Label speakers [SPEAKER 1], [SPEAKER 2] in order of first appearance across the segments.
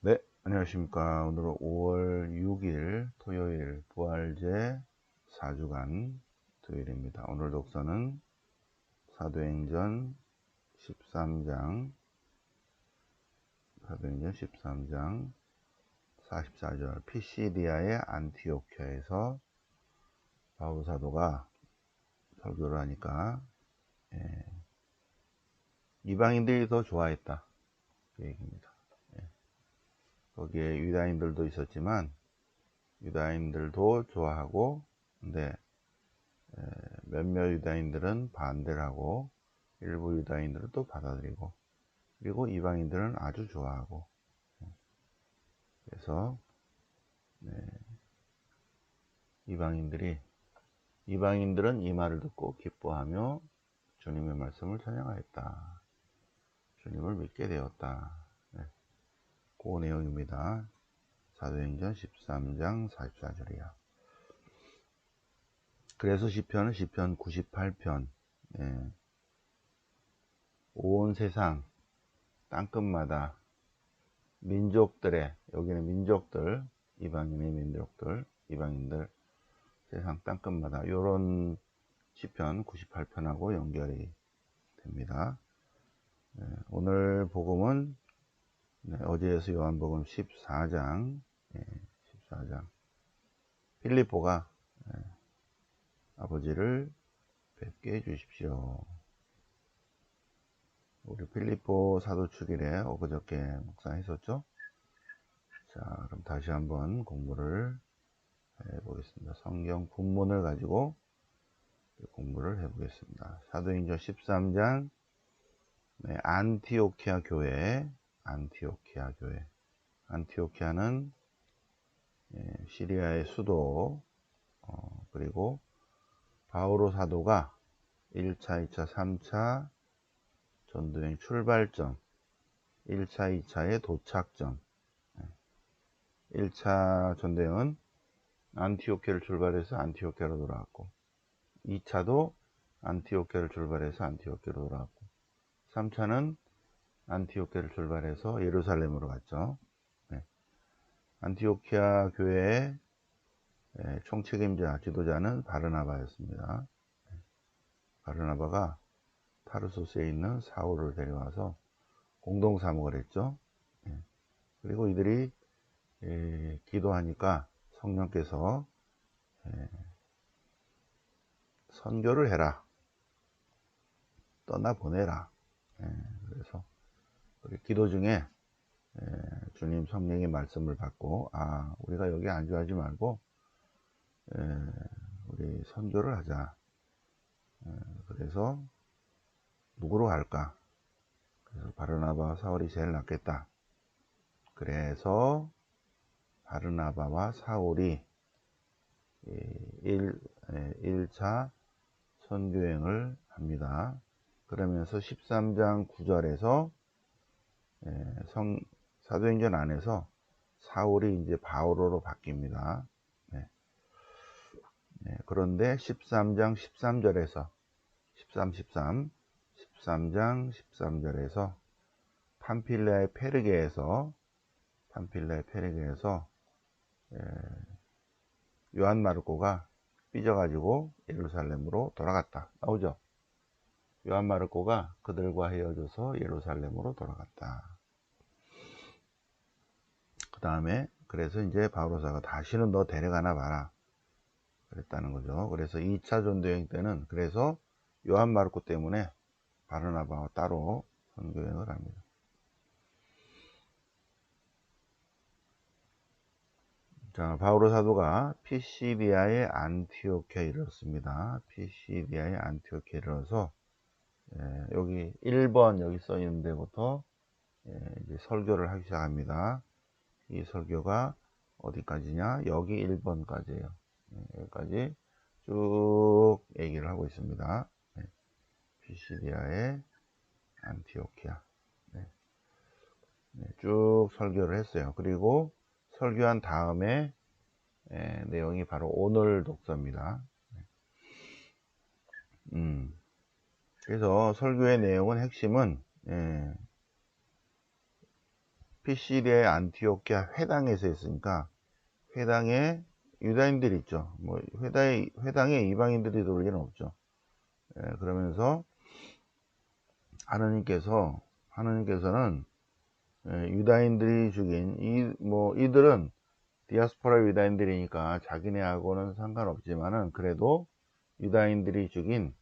[SPEAKER 1] 네, 안녕하십니까. 오늘은 5월 6일 토요일 부활제 4주간 토요일입니다. 오늘 독서는 사도행전 13장, 사도행전 13장 44절 피시디아의 안티오키아에서 바울 사도가 설교를 하니까 이방인들이 더 좋아했다. 그 얘기입니다. 거기에 유다인들도 있었지만 유다인들도 좋아하고 근데 몇몇 유다인들은 반대를 하고 일부 유다인들은 또 받아들이고 그리고 이방인들은 아주 좋아하고 그래서 이방인들은 이 말을 듣고 기뻐하며 주님의 말씀을 찬양하였다. 주님을 믿게 되었다. 네, 그 내용입니다. 사도행전 13장 44절이야. 그래서 시편은 시편 98편 온 세상 땅끝마다 민족들의 여기는 민족들 이방인의 민족들 이방인들 세상 땅끝마다 요런 시편 98편하고 연결이 됩니다. 오늘 복음은 어제에서 요한복음 14장 14장 필리포가 아버지를 뵙게 해주십시오. 우리 필리포 사도 축일에 엊그저께 묵상했었죠. 자, 그럼 다시 한번 공부를 해보겠습니다. 성경 본문을 가지고 공부를 해보겠습니다. 사도행전 13장 안티오키아 교회 안티오키아는 시리아의 수도 그리고 바오로 사도가 1차, 2차, 3차 전도행 출발점 1차, 2차의 도착점 1차 전도행은 안티오키아를 출발해서 안티오키아로 돌아왔고 2차도 안티오키아를 출발해서 안티오키아로 돌아왔고 3차는 안티오키아를 출발해서 예루살렘으로 갔죠. 안티오키아 교회의 총책임자, 지도자는 바르나바였습니다. 바르나바가 타르소스에 있는 사울을 데려와서 공동 사목을 했죠. 그리고 이들이 기도하니까 성령께서 선교를 해라, 떠나보내라. 그래서 기도 중에 주님 성령의 말씀을 받고 우리가 여기 안주하지 말고 우리 선교를 하자. 그래서 누구로 갈까? 그래서 바르나바와 사울이 제일 낫겠다. 그래서 바르나바와 사울이 1차 선교행을 합니다. 그러면서 13장 9절에서 사도행전 안에서 사울이 이제 바오로로 바뀝니다. 그런데 13장 13절에서 13장 13절에서 팜필레의 페르게에서 요한 마르코가 삐져가지고 예루살렘으로 돌아갔다. 나오죠? 요한 마르코가 그들과 헤어져서 예루살렘으로 돌아갔다. 그 다음에 그래서 이제 바오로사가 다시는 너 데려가나 봐라 그랬다는 거죠. 그래서 2차 전도여행 때는 그래서 요한 마르코 때문에 바르나바와 따로 선교여행을 합니다. 자, 바오로 사도가 피시디아의 안티오키아에 이르렀습니다. 피시디아의 안티오키아에 이르러서 여기 1번 여기 써 있는 데부터 이제 설교를 하기 시작합니다. 이 설교가 어디까지냐? 여기 1번까지예요. 여기까지 쭉 얘기를 하고 있습니다. 피시디아의 안티오키아 쭉 설교를 했어요. 그리고 설교한 다음에 내용이 바로 오늘 독서입니다. 그래서 설교의 내용은 핵심은 피시디아의 안티오키아 회당에서 했으니까 회당에 유다인들이 있죠. 뭐 회당에 이방인들이 들어올 리는 없죠. 예, 그러면서 하느님께서는 유다인들이 죽인 이들은 디아스포라 유다인들이니까 자기네하고는 상관없지만은 그래도 유다인들이 죽인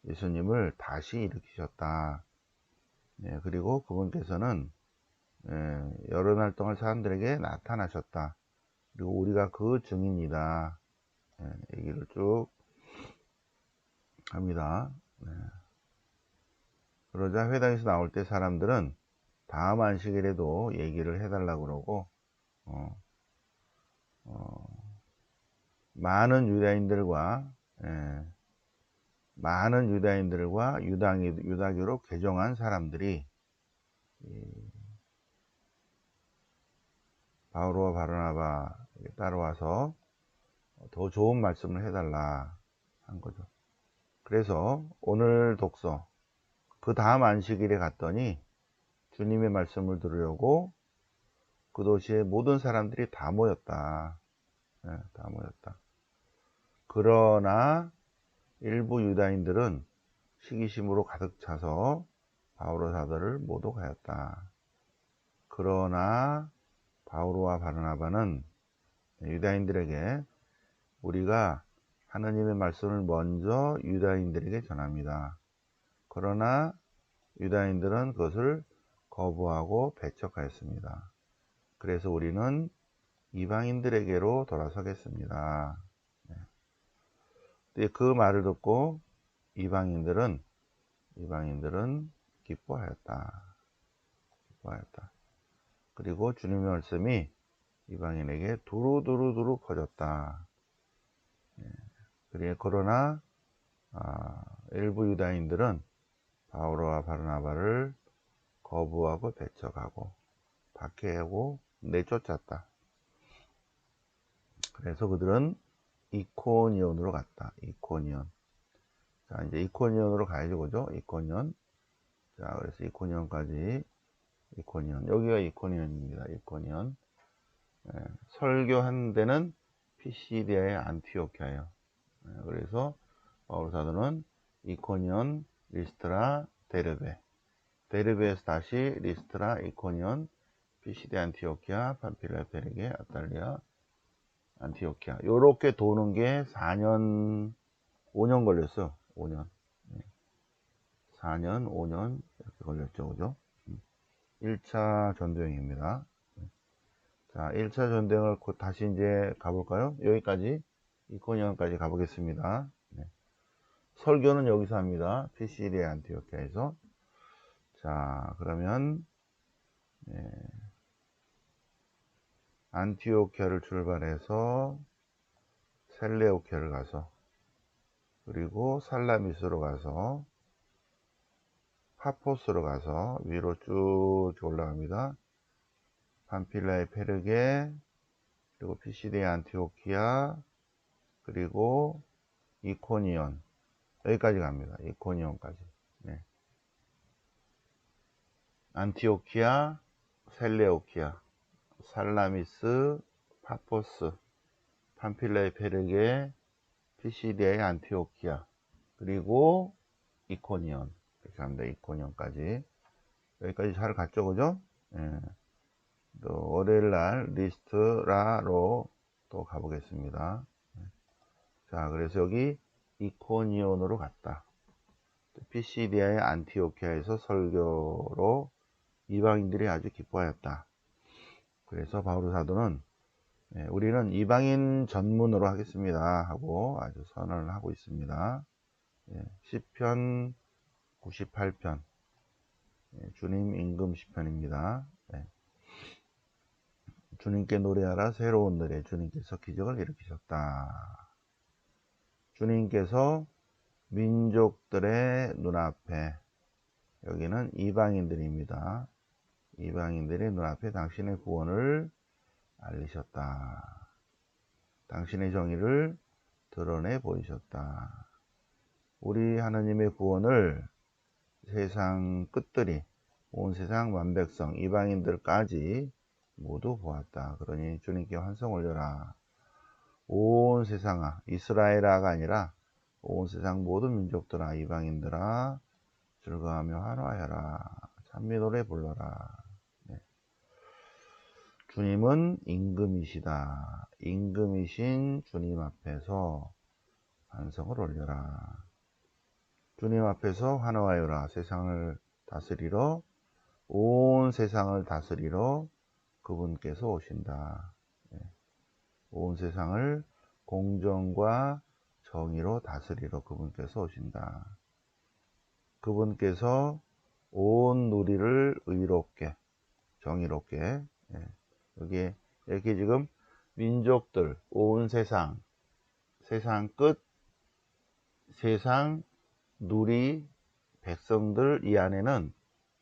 [SPEAKER 1] 예수님을 다시 일으키셨다. 그리고 그분께서는 여러 날 동안 사람들에게 나타나셨다. 그리고 우리가 그 증인이다. 얘기를 쭉 합니다. 그러자 회당에서 나올 때 사람들은 다음 안식일에도 얘기를 해달라고 그러고 많은 유다인들과 유다교로 개종한 사람들이 바울과 바르나바 따라와서 더 좋은 말씀을 해달라 한 거죠. 그래서 오늘 독서 그 다음 안식일에 갔더니 주님의 말씀을 들으려고 그 도시에 모든 사람들이 다 모였다. 다 모였다. 그러나 일부 유다인들은 시기심으로 가득 차서 바울과 사도를 모두 가였다. 그러나 바울과 바르나바는 유다인들에게 우리가 하느님의 말씀을 먼저 유다인들에게 전합니다. 그러나 유다인들은 그것을 거부하고 배척하였습니다. 그래서 우리는 이방인들에게로 돌아서겠습니다. 그 말을 듣고 이방인들은 기뻐하였다. 그리고 주님의 말씀이 이방인에게 두루두루 퍼졌다. 그러나 일부 유다인들은 바울과 바르나바를 거부하고 배척하고 박해하고 내쫓았다. 그래서 그들은 이코니온으로 갔다. 이코니온. 자, 이제 이코니온으로 가야죠, 그죠? 이코니온. 자, 그래서 이코니온. 여기가 이코니온입니다. 이코니온. 설교한 데는 피시디아의 안티오키아예요. 그래서 바울 사도는 이코니온, 리스트라, 데르베에서 다시 리스트라, 이코니온, 피시디아, 안티오키아, 팜필리아, 페르게, 아탈리아, 안티오키아 요렇게 도는 게 5년 걸렸어. 5년. 4년, 5년 이렇게 걸렸죠. 그죠? 1차 전도여행입니다. 자, 1차 전도여행을 다시 이제 가볼까요? 여기까지, 이코니온까지 가보겠습니다. 설교는 여기서 합니다. 피시디아 안티오키아에서. 자, 그러면 안티오키아를 출발해서 셀레오키아를 가서, 그리고 살라미스로 가서 파포스로 가서 위로 쭉 올라갑니다. 팜필라의 페르게, 그리고 피시디아 안티오키아, 그리고 이코니온, 여기까지 갑니다. 이코니온까지. 안티오키아, 셀레오키아, 살라미스, 파포스, 팜필라의 페르게, 피시디아의 안티오키아, 그리고 이코니온. 이렇게 합니다. 이코니온까지. 여기까지 잘 갔죠, 그죠? 또 월요일날 리스트라로 또 가보겠습니다. 자, 그래서 여기 이코니온으로 갔다. 피시디아의 안티오키아에서 설교로 이방인들이 아주 기뻐하였다. 그래서 바울 사도는 우리는 이방인 전문으로 하겠습니다 하고 아주 선언을 하고 있습니다. 시편 98편, 주님 임금 시편입니다. 주님께 노래하라, 새로운 노래. 주님께서 기적을 일으키셨다. 주님께서 민족들의 눈앞에, 여기는 이방인들입니다. 이방인들의 눈앞에 당신의 구원을 알리셨다. 당신의 정의를 드러내 보이셨다. 우리 하나님의 구원을 세상 끝들이, 온 세상 만백성 이방인들까지 모두 보았다. 그러니 주님께 환송 올려라. 온 세상아, 이스라엘아가 아니라 온 세상 모든 민족들아, 이방인들아, 즐거워하며 환호하여라. 찬미 노래 불러라. 네. 주님은 임금이시다. 임금이신 주님 앞에서 환성을 올려라. 주님 앞에서 환호하여라. 세상을 다스리러, 온 세상을 다스리러 그분께서 오신다. 네. 온 세상을 공정과 정의로 다스리러 그분께서 오신다. 그분께서 온 누리를 의롭게, 정의롭게, 예. 여기에 이렇게 지금 민족들, 온 세상, 세상 끝, 세상 누리, 백성들 이 안에는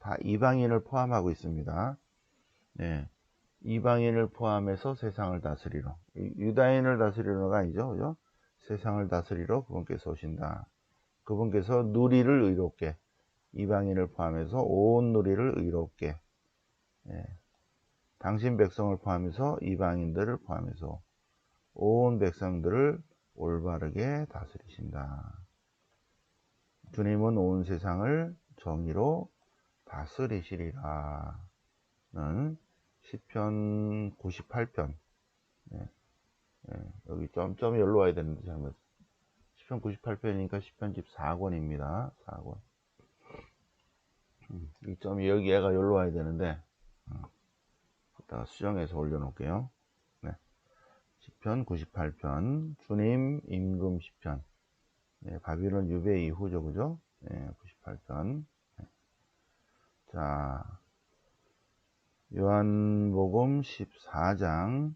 [SPEAKER 1] 다 이방인을 포함하고 있습니다. 예. 이방인을 포함해서 세상을 다스리러, 유다인을 다스리러가 아니죠, 그죠? 세상을 다스리러 그분께서 오신다. 그분께서 누리를 의롭게, 이방인을 포함해서 온 누리를 의롭게, 예. 당신 백성을 포함해서 이방인들을 포함해서 온 백성들을 올바르게 다스리신다. 주님은 온 세상을 정의로 다스리시리라. 는 시편 98편. 네. 네. 여기 점점이 여기로 와야 되는데 잘못. 시편 98편이니까 시편집 4권입니다. 4권. 이 점이 여기 얘가 여기로 와야 되는데 이따가 수정해서 올려놓을게요. 네. 시편 98편 주님 임금 시편. 네, 바빌론 유배 이후죠, 그죠? 네, 98편. 네. 자, 요한복음 14장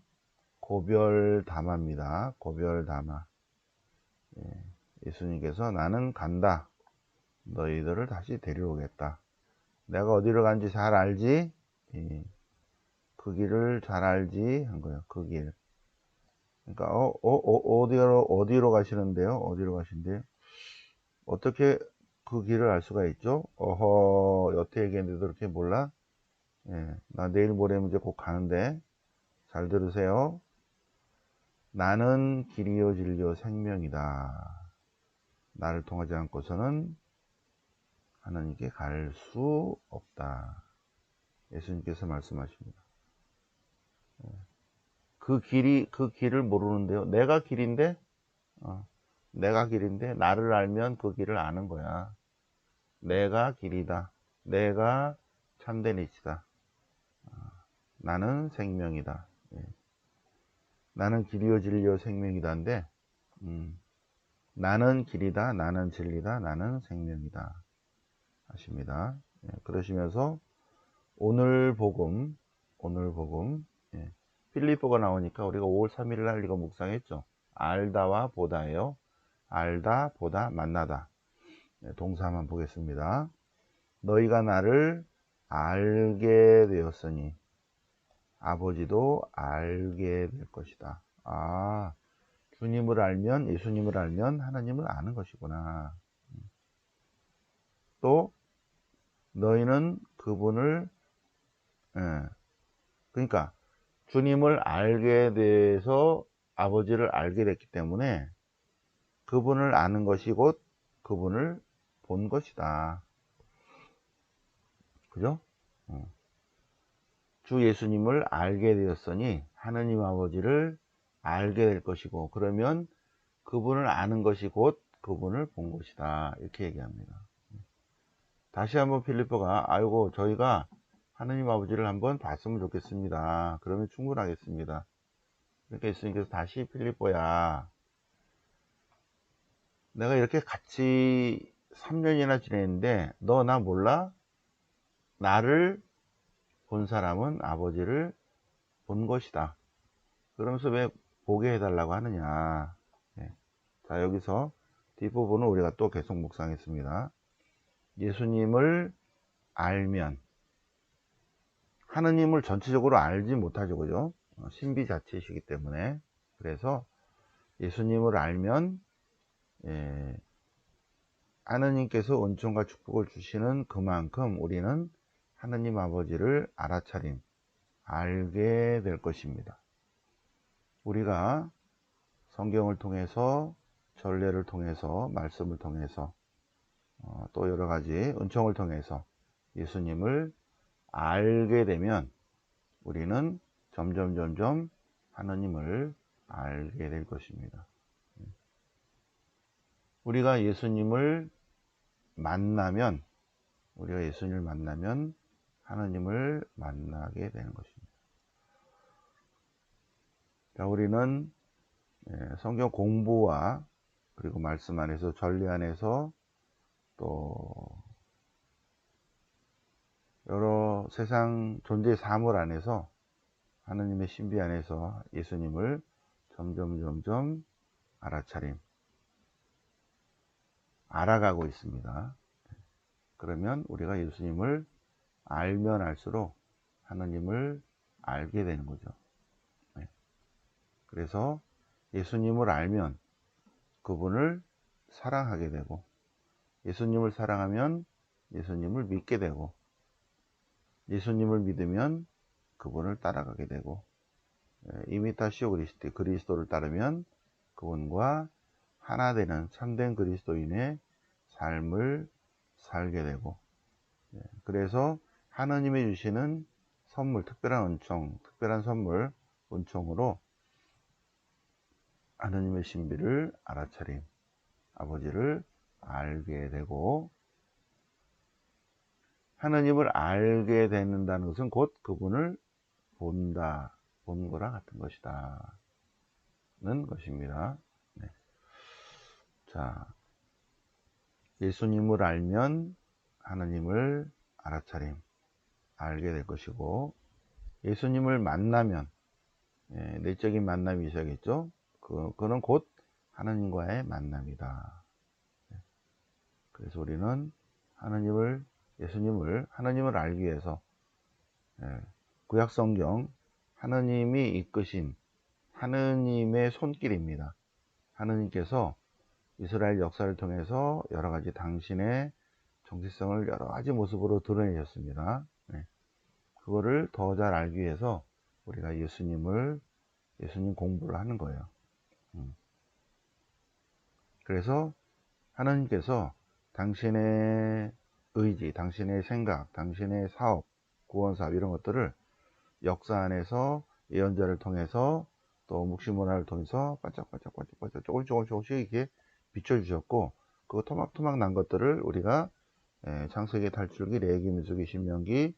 [SPEAKER 1] 고별담화입니다. 고별담화. 예, 예수님께서 나는 간다. 너희들을 다시 데려오겠다. 내가 어디로 간지 잘 알지? 예, 그 길을 잘 알지? 한 거예요. 그 길. 그러니까 어디로 가시는데요? 어디로 가신대요? 어떻게 그 길을 알 수가 있죠? 어허, 여태 얘기했는데도 그렇게 몰라? 예, 나 내일 모레면 이제 곧 가는데 잘 들으세요. 나는 길이요 진리요 생명이다. 나를 통하지 않고서는 하나님께 갈 수 없다. 예수님께서 말씀하십니다. 그 길을 모르는데요. 내가 길인데, 내가 길인데, 나를 알면 그 길을 아는 거야. 내가 길이다. 내가 참된 이치다. 나는 생명이다. 예. 나는 길이요 진리요 생명이다인데, 나는 길이다. 나는 진리다. 나는 생명이다. 하십니다. 예. 그러시면서 오늘 복음, 예. 필리포가 나오니까 우리가 5월 3일 날 이거 묵상했죠. 알다와 보다예요. 알다, 보다, 만나다. 예. 동사 한번 보겠습니다. 너희가 나를 알게 되었으니 아버지도 알게 될 것이다. 아, 주님을 알면, 예수님을 알면 하나님을 아는 것이구나. 또 너희는 그분을, 예. 그러니까 주님을 알게 돼서 아버지를 알게 됐기 때문에 그분을 아는 것이 곧 그분을 본 것이다. 그죠? 주 예수님을 알게 되었으니 하느님 아버지를 알게 될 것이고, 그러면 그분을 아는 것이 곧 그분을 본 것이다. 이렇게 얘기합니다. 다시 한번 필리포가, 아이고, 저희가 하느님 아버지를 한번 봤으면 좋겠습니다. 그러면 충분하겠습니다. 그러니까 예수님께서 다시 필리포야, 내가 이렇게 같이 3년이나 지냈는데 너 나 몰라? 나를 본 사람은 아버지를 본 것이다. 그러면서 왜 보게 해달라고 하느냐. 네. 자, 여기서 뒷부분은 우리가 또 계속 묵상했습니다. 예수님을 알면 하느님을 전체적으로 알지 못하죠, 그죠? 신비 자체이시기 때문에. 그래서 예수님을 알면, 예, 하느님께서 은총과 축복을 주시는 그만큼 우리는 하느님 아버지를 알아차림, 알게 될 것입니다. 우리가 성경을 통해서, 전례를 통해서, 말씀을 통해서, 또 여러 가지 은총을 통해서 예수님을 알게 되면 우리는 점점 하느님을 알게 될 것입니다. 우리가 예수님을 만나면 하느님을 만나게 되는 것입니다. 자, 우리는 성경 공부와 그리고 말씀 안에서, 전례 안에서, 또 여러 세상 존재 사물 안에서, 하느님의 신비 안에서 예수님을 점점 알아차림, 알아가고 있습니다. 그러면 우리가 예수님을 알면 알수록 하느님을 알게 되는 거죠. 그래서 예수님을 알면 그분을 사랑하게 되고, 예수님을 사랑하면 예수님을 믿게 되고, 예수님을 믿으면 그분을 따라가게 되고, 이미타시오 그리스도, 그리스도를 따르면 그분과 하나 되는 참된 그리스도인의 삶을 살게 되고, 그래서 하나님이 주시는 선물, 특별한 은총, 특별한 선물, 은총으로 하나님의 신비를 알아차림, 아버지를 알게 되고, 하나님을 알게 되는다는 것은 곧 그분을 본 거랑 같은 것이다 는 것입니다. 네. 자, 예수님을 알면 하나님을 알아차림, 알게 될 것이고, 예수님을 만나면 내적인 만남이 있어야겠죠. 그는 곧 하나님과의 만남이다. 그래서 우리는 하나님을 알기 위해서 구약성경 하나님이 이끄신 하느님의 손길입니다. 하느님께서 이스라엘 역사를 통해서 여러 가지 당신의 정체성을 여러 가지 모습으로 드러내셨습니다. 그거를 더 잘 알기 위해서 우리가 예수님 공부를 하는 거예요. 그래서 하나님께서 당신의 의지, 당신의 생각, 당신의 사업, 구원사업 이런 것들을 역사 안에서 예언자를 통해서, 또 묵시문화를 통해서 반짝반짝 조금씩 이렇게 비춰주셨고, 그 토막토막 난 것들을 우리가 창세기, 탈출기, 레위기, 민수기, 신명기,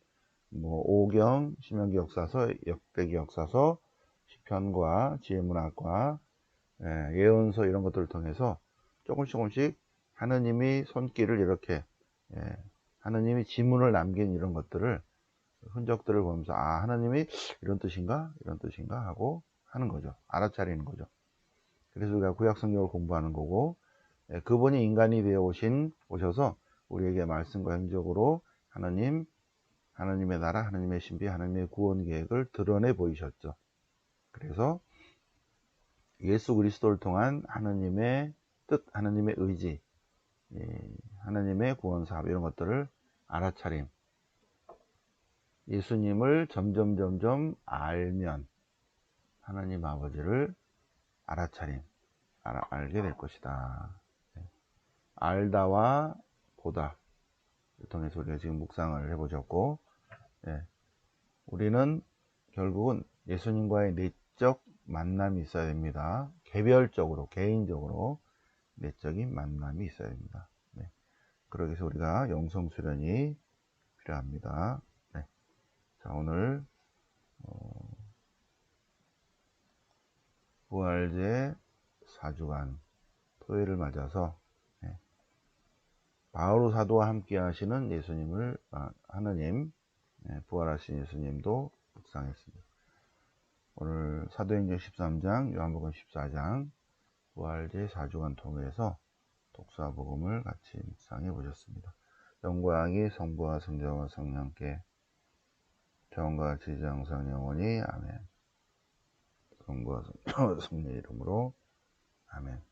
[SPEAKER 1] 오경, 신명기 역사서, 역대기 역사서, 시편과 지혜문학과 예언서 이런 것들을 통해서 조금씩 하느님이 손길을 이렇게, 하느님이 지문을 남긴 이런 것들을, 흔적들을 보면서 하나님이 이런 뜻인가 하고 하는 거죠. 알아차리는 거죠. 그래서 우리가 구약 성경을 공부하는 거고, 그분이 인간이 되어 오셔서 우리에게 말씀과 행적으로 하나님의 나라, 하나님의 신비, 하나님의 구원 계획을 드러내 보이셨죠. 그래서 예수 그리스도를 통한 하나님의 뜻, 하나님의 의지, 하나님의 구원 사업 이런 것들을 알아차림, 예수님을 점점 알면 하나님 아버지를 알아차림, 알게 될 것이다. 알다와 보다를 통해서 우리가 지금 묵상을 해보셨고, 우리는 결국은 예수님과의 내적 만남이 있어야 됩니다. 개별적으로, 개인적으로 내적인 만남이 있어야 됩니다. 그러기 위해서 우리가 영성 수련이 필요합니다. 자, 오늘 부활제 4주간 토요일을 맞아서 바오로 사도와 함께 하시는 예수님을, 하느님, 부활하신 예수님도 묵상했습니다. 오늘 사도행전 13장, 요한복음 14장 부활제 4주간 통해서 독사복음을 같이 묵상해 보셨습니다. 영광이 성부와 성자와 성령께 처음과 같이 이제 항상 영원히 아멘. 성부와 성령의 이름으로 아멘.